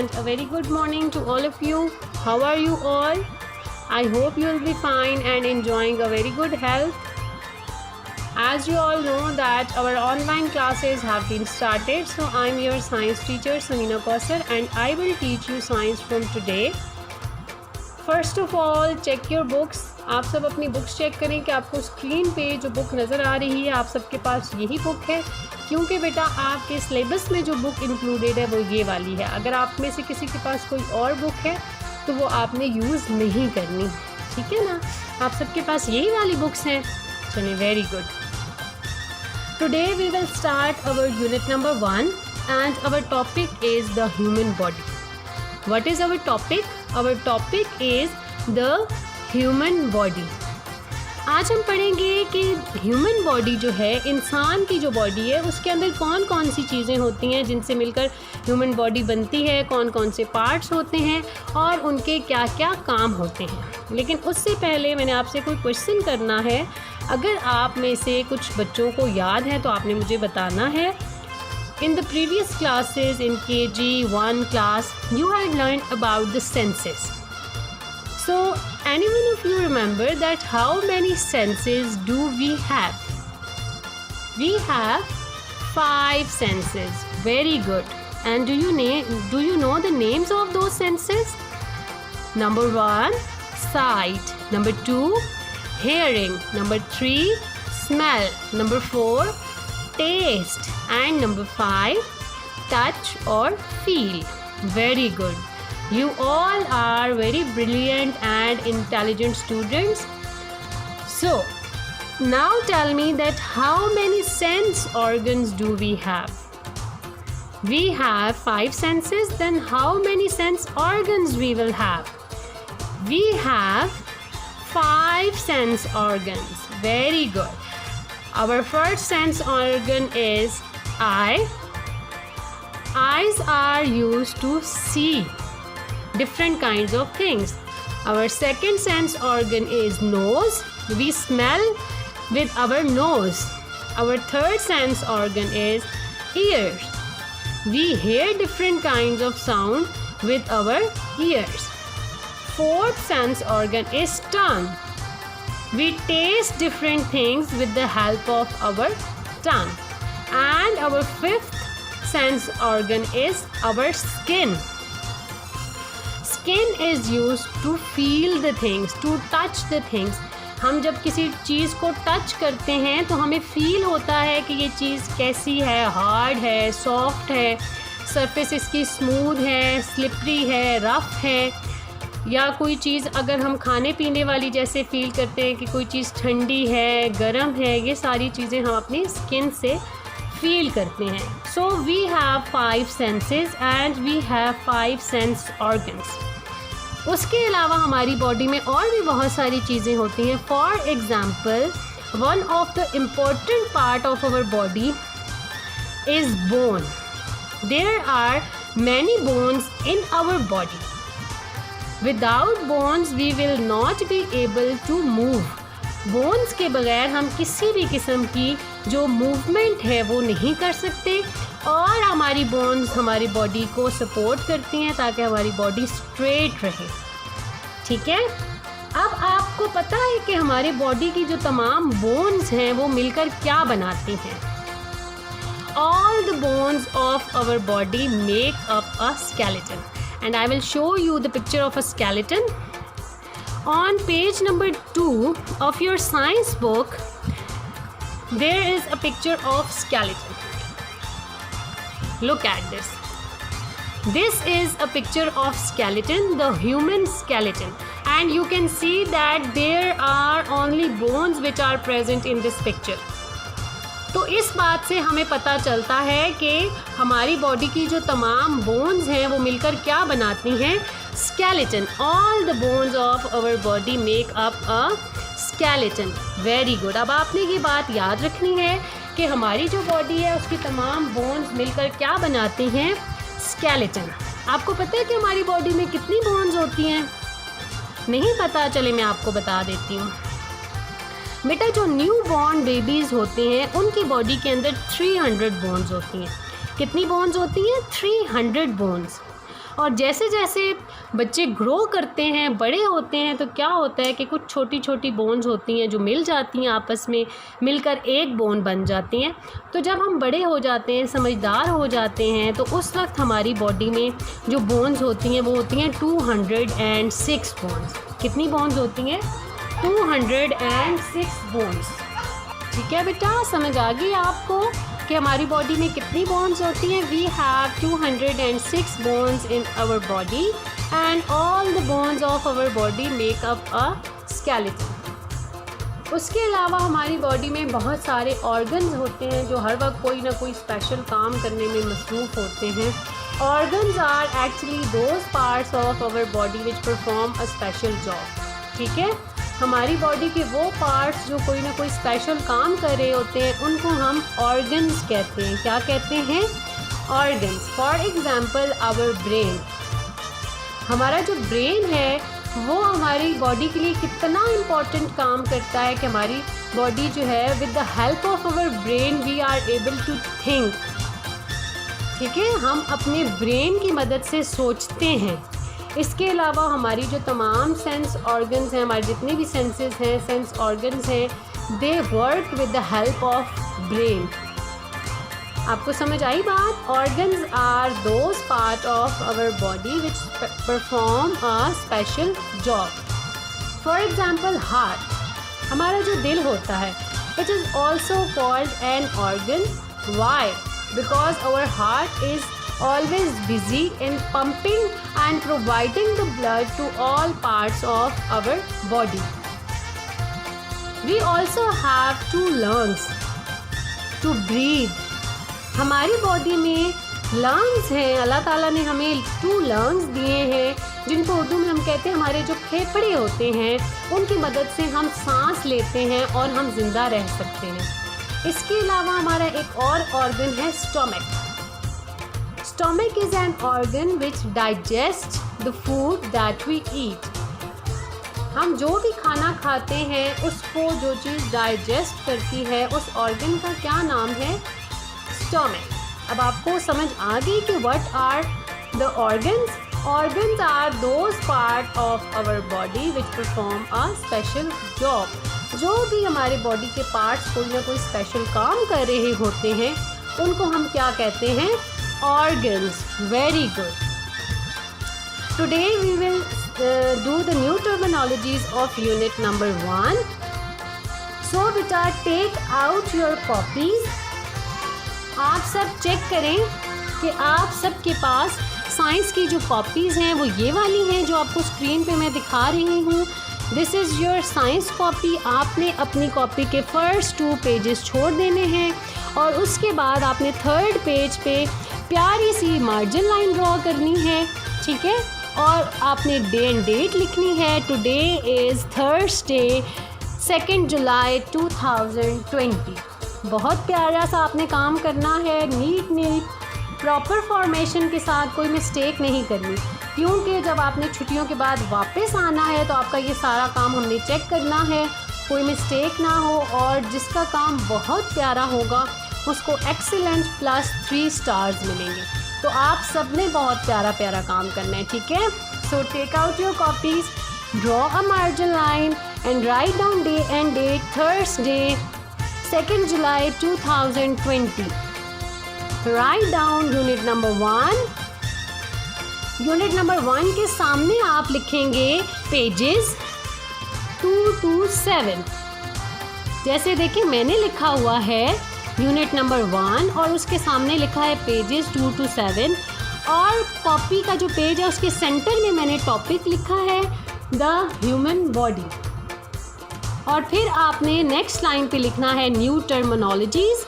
and a very good morning to all of you. How are you all? I hope you will be fine and enjoying a very good health. As you all know that our online classes have been started, so I'm your science teacher Samina Kausar and I will teach you science from today. First of all, check your books. आप सब अपनी books check करें कि आपको screen पे जो book नज़र आ रही है आप सबके पास यही बुक है, क्योंकि बेटा आपके सिलेबस में जो बुक इंक्लूडेड है वो ये वाली है. अगर आप में से किसी के पास कोई और बुक है तो वो आपने यूज़ नहीं करनी, ठीक है ना. आप सबके पास यही वाली बुक्स हैं. चलिए, very good. Today we will start our unit number 1 and our topic is the human body. What is our topic? Our topic is the human body. आज हम पढ़ेंगे कि ह्यूमन बॉडी जो है, इंसान की जो बॉडी है, उसके अंदर कौन कौन सी चीज़ें होती हैं जिनसे मिलकर ह्यूमन बॉडी बनती है, कौन कौन से पार्ट्स होते हैं और उनके क्या क्या काम होते हैं. लेकिन उससे पहले मैंने आपसे कोई क्वेश्चन करना है. अगर आप में से कुछ बच्चों को याद है तो आपने मुझे बताना है. In the previous classes in KG1 class, you had learned about the senses. So, anyone of you remember that how many senses do we have? We have 5 senses. Very good. And do you know the names of those senses? Number 1, sight. Number 2, hearing. Number 3, smell. Number 4, taste. And number 5, touch or feel. Very good. You all are very brilliant and intelligent students. So, now tell me that how many sense organs do we have? We have 5 senses, then how many sense organs we will have? We have 5 sense organs. Very good. Our first sense organ is eye. Eyes are used to see different kinds of things. Our second sense organ is nose. We smell with our nose. Our third sense organ is ears. We hear different kinds of sound with our ears. Fourth sense organ is tongue. We taste different things with the help of our tongue. And our fifth sense organ is our skin. Skin is used to feel the things, to touch the things. हम जब किसी चीज़ को touch करते हैं तो हमें feel होता है कि ये चीज़ कैसी है, हार्ड है, सॉफ्ट है, सरफेस इसकी स्मूथ है, स्लिपरी है, रफ़ है. या कोई चीज़ अगर हम खाने पीने वाली जैसे फील करते हैं कि कोई चीज़ ठंडी है, गर्म है, ये सारी चीज़ें हम अपनी स्किन से फील करते हैं. So we have 5 senses and we have 5 sense organs. उसके अलावा हमारी बॉडी में और भी बहुत सारी चीज़ें होती हैं. For example, one of the important part of our body is bone. There are many bones in our body. Without bones we will not be able to move. Bones के बगैर हम किसी भी किस्म की जो मूवमेंट है वो नहीं कर सकते, और हमारी बोन्स हमारी बॉडी को सपोर्ट करती हैं ताकि हमारी बॉडी स्ट्रेट रहे. ठीक है. अब आपको पता है कि हमारी बॉडी की जो तमाम बोन्स हैं वो मिलकर क्या बनाती हैं. All the bones of our body make up a skeleton and I will show you the picture of a skeleton. On page number 2 of your science book, there is a picture of skeleton. Look at this. This is a picture of skeleton, the human skeleton, and you can see that there are only bones which are present in this picture. तो इस बात से हमें पता चलता है कि हमारी बॉडी की जो तमाम बोन्स हैं वो मिलकर क्या बनाती हैं, skeleton. All the bones of our body make up a skeleton. Very good. अब आपने ये बात याद रखनी है कि हमारी जो बॉडी है उसकी तमाम बोन्स मिलकर क्या बनाती हैं, स्केलेटन. आपको पता है कि हमारी बॉडी में कितनी बोन्स होती हैं? नहीं पता? चले मैं आपको बता देती हूँ. बेटा, जो न्यू बॉर्न बेबीज़ होते हैं उनकी बॉडी के अंदर 300 बोन्स होती हैं. कितनी बोन्स होती हैं? 300 बोन्स. और जैसे जैसे बच्चे ग्रो करते हैं, बड़े होते हैं, तो क्या होता है कि कुछ छोटी छोटी बोन्स होती हैं जो मिल जाती हैं, आपस में मिलकर एक बोन बन जाती हैं। तो जब हम बड़े हो जाते हैं, समझदार हो जाते हैं, तो उस वक्त हमारी बॉडी में जो बोन्स होती हैं वो होती हैं 206 बोन्स। कितनी बोन्स होती हैं? 206 बोन्स। ठीक है बेटा, समझ आ गई आपको कि हमारी बॉडी में कितनी बोन्स होती हैं? We have 206 bones in our body and all the bones of our body make up a skeleton. उसके अलावा हमारी बॉडी में बहुत सारे ऑर्गन्स होते हैं जो हर वक्त कोई ना कोई स्पेशल काम करने में मसरूफ़ होते हैं। Organs are actually those parts of our body which perform a special job. ठीक है, हमारी बॉडी के वो पार्ट्स जो कोई ना कोई स्पेशल काम कर रहे होते हैं उनको हम ऑर्गन्स कहते हैं। क्या कहते हैं? Organs. For example our brain. हमारा जो ब्रेन है वो हमारी बॉडी के लिए कितना इम्पॉर्टेंट काम करता है कि हमारी बॉडी जो है with the help of our brain we are able to think. ठीक है, हम अपने ब्रेन की मदद से सोचते हैं। इसके अलावा हमारी जो तमाम सेंस ऑर्गन्स हैं, हमारे जितने भी सेंसेस हैं, सेंस ऑर्गन्स हैं, they work with the help of brain. आपको समझ आई बात? Organs are those part of our body which perform a special job. For example heart. हमारा जो दिल होता है it is also called an organ. Why? Because our heart is always busy in pumping and providing the blood to all parts of our body. We also have 2 lungs to breathe. हमारी body में lungs हैं, अल्लाह ताला ने हमें 2 lungs दिए हैं जिनको उर्दू में हम कहते हैं हमारे जो फेफड़े होते हैं, उनकी मदद से हम सांस लेते हैं और हम जिंदा रह सकते हैं। इसके अलावा हमारा एक और ऑर्गन है stomach. Stomach is an organ which digests the food that we eat. हम जो भी खाना खाते हैं उसको जो चीज़ डाइजेस्ट करती है उस ऑर्गन का क्या नाम है? स्टमक। अब आपको समझ आ गई कि what are the organs? Organs are those part of our body which perform a special job. जो भी हमारे बॉडी के पार्ट्स कोई ना कोई स्पेशल काम कर रहे होते हैं उनको हम क्या कहते हैं? Organs. Very good. Today we will do the new terminologies of unit number 1. So beta, take out your copies. आप सब चेक करें कि आप सब के पास साइंस की जो कॉपीज़ हैं वो ये वाली हैं जो आपको स्क्रीन पे मैं दिखा रही हूँ। This is your science copy. आपने अपनी कॉपी के फर्स्ट 2 पेजेस छोड़ देने हैं और उसके बाद आपने 3rd पेज पे प्यारी सी मार्जिन लाइन ड्रॉ करनी है। ठीक है, और आपने डे एंड डेट लिखनी है। Today is Thursday 2 July 2020। बहुत प्यारा सा आपने काम करना है, नीट प्रॉपर फॉर्मेशन के साथ, कोई मिस्टेक नहीं करनी, क्योंकि जब आपने छुट्टियों के बाद वापस आना है तो आपका ये सारा काम हमने चेक करना है, कोई मिस्टेक ना हो, और जिसका काम बहुत प्यारा होगा उसको एक्सीलेंट +3 स्टार्स मिलेंगे। तो आप सब ने बहुत प्यारा प्यारा काम करना है। ठीक है, so take out your copies, draw a margin line and write down day and date Thursday 2 July 2020। Write down unit number 1। Unit number 1 के सामने आप लिखेंगे पेजेस 2 to 7। जैसे देखिए मैंने लिखा हुआ है यूनिट नंबर 1 और उसके सामने लिखा है पेजेस 2 to 7, और कॉपी का जो पेज है उसके सेंटर में मैंने टॉपिक लिखा है द ह्यूमन बॉडी। और फिर आपने नेक्स्ट लाइन पे लिखना है न्यू टर्मिनोलॉजीज़,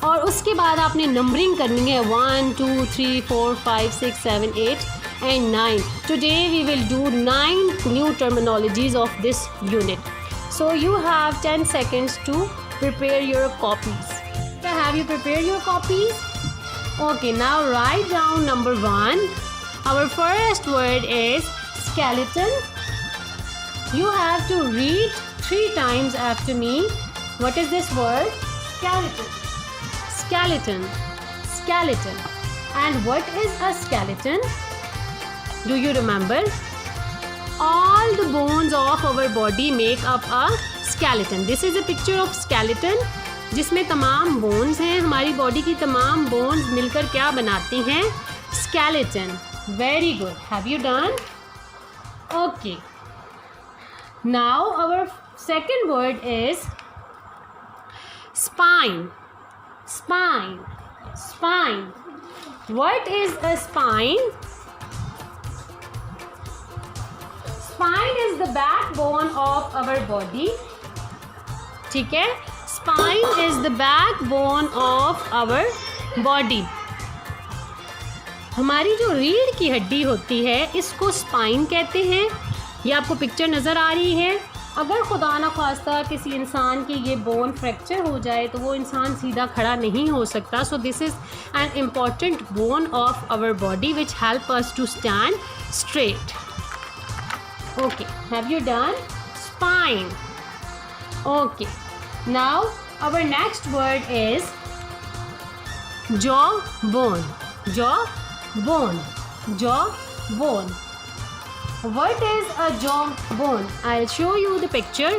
और उसके बाद आपने नंबरिंग करनी है 1 2 3 4 5 6 7 8 and 9. Today we will do 9 new terminologies of this unit. So you have 10 seconds to prepare your copies. So have you prepared your copies? Okay, now write down number 1. Our first word is skeleton. You have to read 3 times after me. What is this word? Skeleton. Skeleton. Skeleton. And what is a skeleton? Do you remember? All the bones of our body make up a skeleton. This is a picture of skeleton, जिसमें तमाम bones हैं. हमारी body की तमाम bones मिलकर क्या बनाती हैं? Skeleton. Very good. Have you done? Okay. Now our second word is spine. Spine. Spine. What is a spine? Spine is the backbone of our body. ठीक है? Spine is the backbone of our body. हमारी जो रीढ़ की हड्डी होती है इसको स्पाइन कहते हैं. ये आपको पिक्चर नज़र आ रही है. अगर खुदा न खास्ता किसी इंसान की ये बोन फ्रैक्चर हो जाए तो वो इंसान सीधा खड़ा नहीं हो सकता. So this is an important bone of our body which help us to stand straight. Okay, have you done? Spine. Okay, now our next word is jaw bone. Jaw bone. Jaw bone. What is a jaw bone? I'll show you the picture.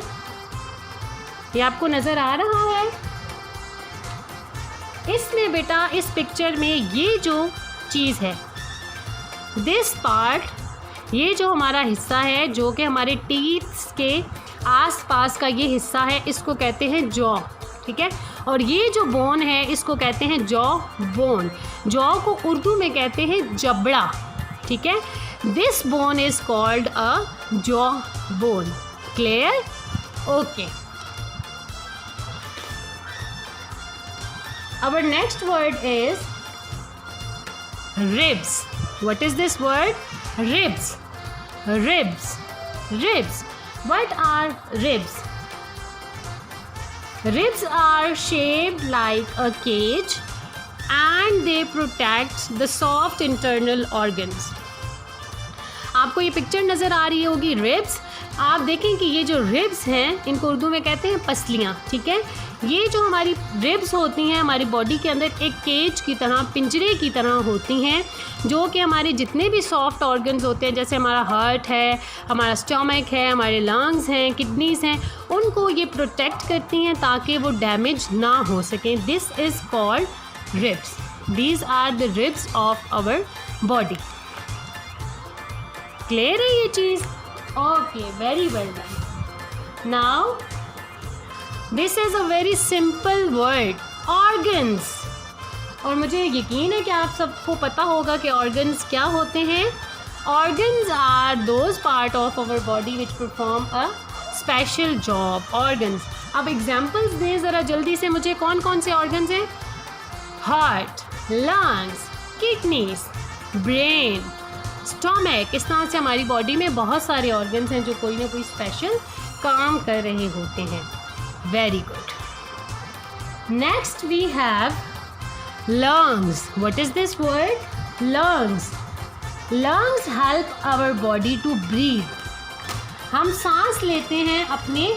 ये आपको नज़र आ रहा है. इसमें बेटा इस picture में ये जो चीज़ है, दिस पार्ट, ये जो हमारा हिस्सा है जो कि हमारे टीथ्स के आसपास का ये हिस्सा है, इसको कहते हैं जॉ. ठीक है? और ये जो बोन है इसको कहते हैं जॉ बोन. जॉ को उर्दू में कहते हैं जबड़ा. ठीक है? This bone is called a jaw bone. Clear? Okay. Our next word is ribs. What is this word? Ribs. Ribs. Ribs. What are ribs? Ribs are shaped like a cage and they protect the soft internal organs. आपको ये picture नज़र आ रही होगी ribs. आप देखें कि ये जो रिब्स हैं इनको उर्दू में कहते हैं पसलियाँ. ठीक है? ये जो हमारी रिब्स होती हैं हमारी बॉडी के अंदर एक केज की तरह, पिंजरे की तरह होती हैं, जो कि हमारे जितने भी सॉफ्ट ऑर्गन्स होते हैं, जैसे हमारा हार्ट है, हमारा स्टमक है, हमारे लंग्स हैं, किडनीज़ हैं, उनको ये प्रोटेक्ट करती हैं ताकि वो डैमेज ना हो सकें. This is called ribs. These are the ribs of our body. Clear है ये चीज़? Okay, very well done. Now this is a very simple word, organs. और मुझे यकीन है कि आप सबको पता होगा कि ऑर्गन्स क्या होते हैं. Organs are those part of our body which perform a special job. Organs. अब एग्जाम्पल्स दें ज़रा जल्दी से मुझे. कौन कौन से ऑर्गन्स हैं? Heart, lungs, kidneys, brain, stomach. इस तरह से हमारी बॉडी में बहुत सारे ऑर्गन्स हैं जो कोई ना कोई स्पेशल काम कर रहे होते हैं. Very good. Next we have lungs. What is this word? Lungs. Lungs help our body to breathe. हम सांस लेते हैं अपने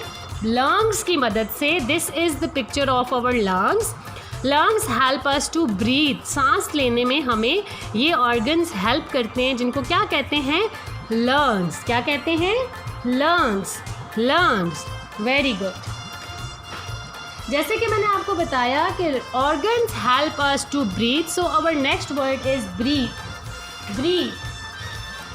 lungs की मदद से. This is the picture of our lungs. Lungs help us to breathe. सांस लेने में हमें ये organs help करते हैं जिनको क्या कहते हैं? Lungs. क्या कहते हैं? Lungs. Lungs. Very good. जैसे कि मैंने आपको बताया कि organs help us to breathe. So our next word is breathe. Breathe.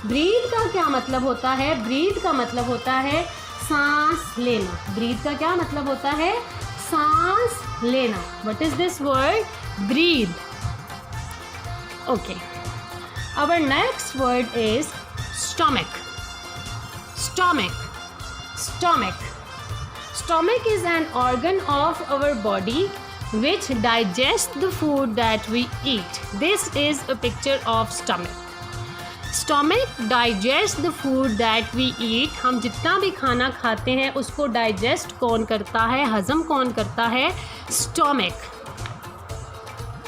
Breathe का क्या मतलब होता है? ब्रीथ का मतलब होता है सांस लेना. ब्रीथ का क्या मतलब होता है? सांस लेना. What is this word? Breathe. Okay. Our next word is stomach. Stomach. Stomach. Stomach is an organ of our body which digests the food that we eat. This is a picture of stomach. Stomach digests the food that we eat. हम जितना भी खाना खाते हैं उसको digest कौन करता है, हज़म कौन करता है? Stomach.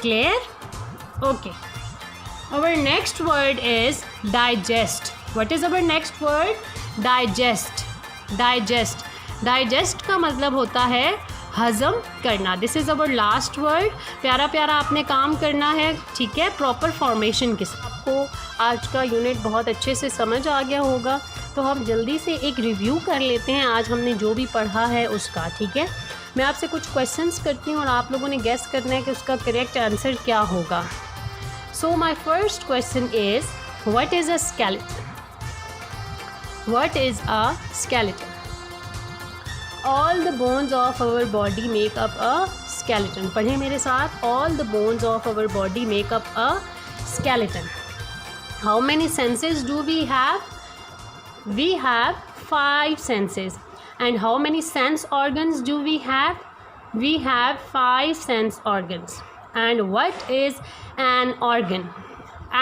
Clear? Okay. Our next word is digest. What is our next word? Digest. Digest. Digest का मतलब होता है हज़म करना। This is our last word. प्यारा प्यारा आपने काम करना है, ठीक है, प्रॉपर फॉर्मेशन के साथ। आपको आज का यूनिट बहुत अच्छे से समझ आ गया होगा, तो हम जल्दी से एक रिव्यू कर लेते हैं आज हमने जो भी पढ़ा है उसका, ठीक है। मैं आपसे कुछ क्वेश्चंस करती हूँ और आप लोगों ने गेस करना है कि उसका करेक्ट आंसर क्या होगा। So my first question is, what is a skeleton? What is a skeleton? All the bones of our body make up a skeleton. पढ़ें मेरे साथ, all the bones of our body make up a skeleton. How many senses do we have? We have 5 senses. And how many sense organs do we have? We have 5 sense organs. And what is an organ?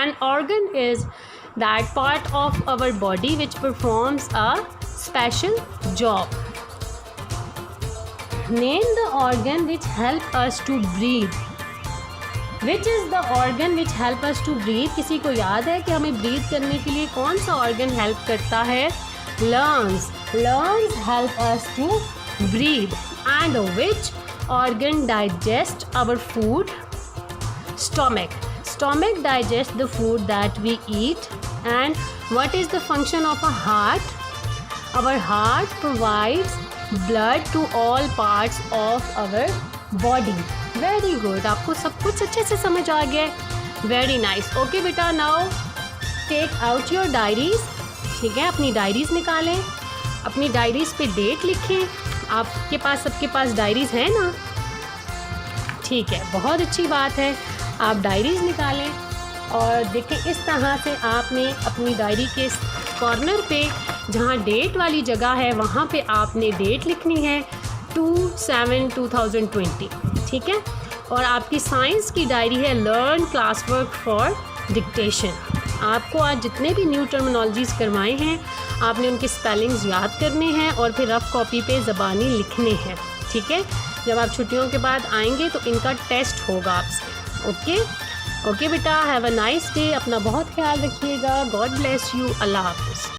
An organ is that part of our body which performs a special job. Name the organ which help us to breathe. Which is the organ which help us to breathe? किसी को याद है कि हमें breathe करने के लिए कौन सा ऑर्गन हेल्प करता है? Lungs. Lungs help us to breathe. And which organ digest our food? Stomach. Stomach digests the food that we eat. And what is the function of a heart? Our heart provides blood to all parts of our body. Very good. आपको सब कुछ अच्छे से समझ आ गया है। Very nice. Okay बेटा, now take out your diaries. ठीक है, अपनी डायरीज़ निकालें, अपनी डायरीज़ पे डेट लिखें। आपके पास, सबके पास डायरीज़ हैं ना? ठीक है, बहुत अच्छी बात है। आप डायरीज़ निकालें और देखें, इस तरह से आपने अपनी डायरी के कॉर्नर पे जहाँ डेट वाली जगह है वहाँ पे आपने डेट लिखनी है 2/7/2020, ठीक है। और आपकी साइंस की डायरी है learn class work for dictation. आपको आज जितने भी न्यू टर्मिनोलॉजीज़ करवाए हैं आपने उनके स्पेलिंग्स याद करने हैं और फिर रफ़ कॉपी पे ज़बानी लिखने हैं, ठीक है। जब आप छुट्टियों के बाद आएंगे तो इनका टेस्ट होगा आपसे। ओके बेटा, हैव अ नाइस डे। अपना बहुत ख्याल रखिएगा। God bless you. अल्लाह हाफ़िज़।